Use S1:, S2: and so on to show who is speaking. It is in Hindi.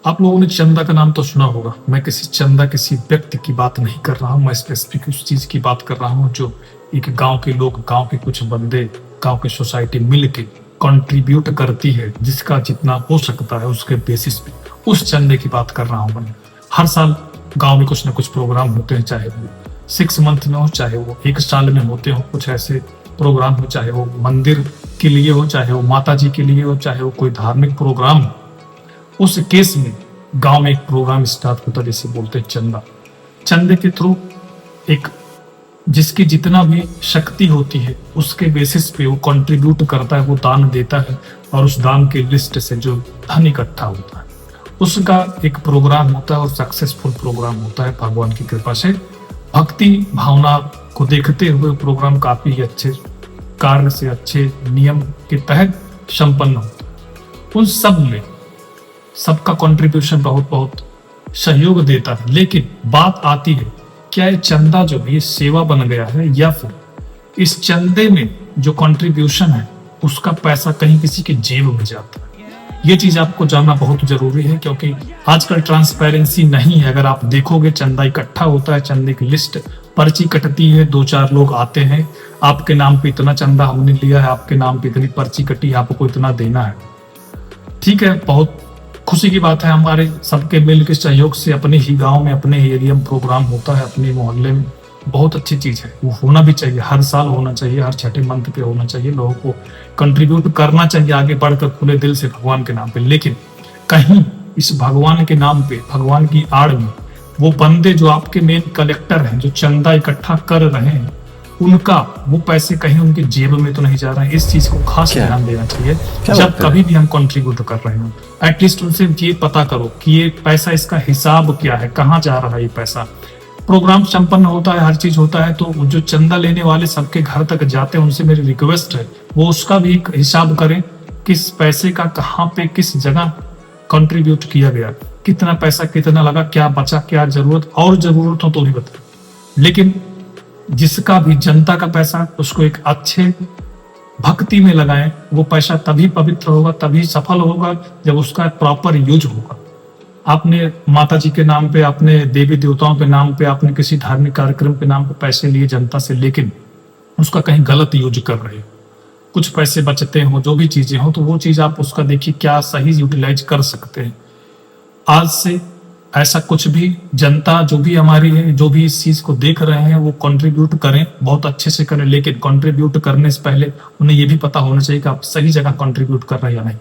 S1: आप लोगों ने चंदा का नाम तो सुना होगा। मैं किसी चंदा किसी व्यक्ति की बात नहीं कर रहा हूँ, मैं स्पेसिफिक उस चीज की बात कर रहा हूँ जो एक गांव के लोग, गांव के कुछ बंदे, गांव की सोसाइटी मिल के कंट्रीब्यूट करती है, जिसका जितना हो सकता है उसके बेसिस पे उस चंदे की बात कर रहा हूँ मैं। हर साल गांव में कुछ ना कुछ प्रोग्राम होते हैं, चाहे वो 6 मंथ में हो, चाहे वो 1 साल में होते हो, कुछ ऐसे प्रोग्राम हो, चाहे वो मंदिर के लिए हो, चाहे वो माता जी के लिए हो, चाहे वो कोई धार्मिक प्रोग्राम हो। उस केस में गांव में एक प्रोग्राम स्टार्ट होता है जिसे बोलते हैं चंदा। चंदे के थ्रू एक जिसकी जितना भी शक्ति होती है उसके बेसिस पे वो कंट्रीब्यूट करता है, वो दान देता है, और उस दान के लिस्ट से जो धन इकट्ठा होता है उसका एक प्रोग्राम होता है, और सक्सेसफुल प्रोग्राम होता है भगवान की कृपा से। भक्ति भावना को देखते हुए प्रोग्राम काफी अच्छे कार्य से, अच्छे नियम के तहत संपन्न होता है। उन सब में सबका कंट्रीब्यूशन बहुत बहुत सहयोग देता है, लेकिन बात आती है क्या ये चंदा जो है ये सेवा बन गया है, या फिर इस चंदे में जो कंट्रीब्यूशन है उसका पैसा कहीं किसी के जेब में जाता है। ये चीज आपको जानना बहुत जरूरी है, क्योंकि आजकल ट्रांसपेरेंसी नहीं है। अगर आप देखोगे चंदा इकट्ठा होता है, चंदे की लिस्ट, पर्ची कटती है, 2-4 लोग आते हैं, आपके नाम पे इतना चंदा हमने लिया है, आपके नाम पे इतनी पर्ची कटी, आपको इतना देना है। ठीक है, बहुत खुशी की बात है, हमारे सबके मिल के सहयोग से अपने ही गांव में, अपने ही एरिया में प्रोग्राम होता है, अपने मोहल्ले में। बहुत अच्छी चीज है, वो होना भी चाहिए, हर साल होना चाहिए, हर छठे मंथ पे होना चाहिए। लोगों को कंट्रीब्यूट करना चाहिए आगे बढ़कर खुले दिल से भगवान के नाम पे। लेकिन कहीं इस भगवान के नाम पे, भगवान की आड़ में वो बंदे जो आपके मेन कलेक्टर हैं, जो चंदा इकट्ठा कर रहे हैं, उनका वो पैसे कहीं उनकी जेब में तो नहीं जा रहे हैं। इस चीज को खास ध्यान देना चाहिए जब कभी भी हम कंट्रीब्यूट कर रहे हो। एटलीस्ट उनसे ये पता करो कि ये पैसा, इसका हिसाब क्या है, कहाँ जा रहा है ये पैसा। प्रोग्राम संपन्न होता है, हर चीज होता है, तो जो चंदा लेने वाले सबके घर तक जाते हैं, उनसे मेरी रिक्वेस्ट है वो उसका भी एक हिसाब करें, किस पैसे का कहाँ पे किस जगह कंट्रीब्यूट किया गया, कितना पैसा कितना लगा, क्या बचा, क्या जरूरत, और जरूरत हो तो भी बताए। लेकिन जिसका भी जनता का पैसा, उसको एक अच्छे भक्ति में लगाएं। वो पैसा तभी पवित्र होगा, तभी सफल होगा जब उसका प्रॉपर यूज होगा। आपने माता जी के नाम पे, आपने देवी देवताओं के नाम पे, आपने किसी धार्मिक कार्यक्रम के नाम पे पैसे लिए जनता से, लेकिन उसका कहीं गलत यूज कर रहे हो, कुछ पैसे बचते हो, जो भी चीजें हो, तो वो चीज आप उसका देखिए क्या सही यूटिलाइज कर सकते हैं। आज से ऐसा कुछ भी, जनता जो भी हमारी है, जो भी इस चीज को देख रहे हैं, वो कंट्रीब्यूट करें, बहुत अच्छे से करें, लेकिन कंट्रीब्यूट करने से पहले उन्हें ये भी पता होना चाहिए कि आप सही जगह कंट्रीब्यूट कर रहे हैं या नहीं।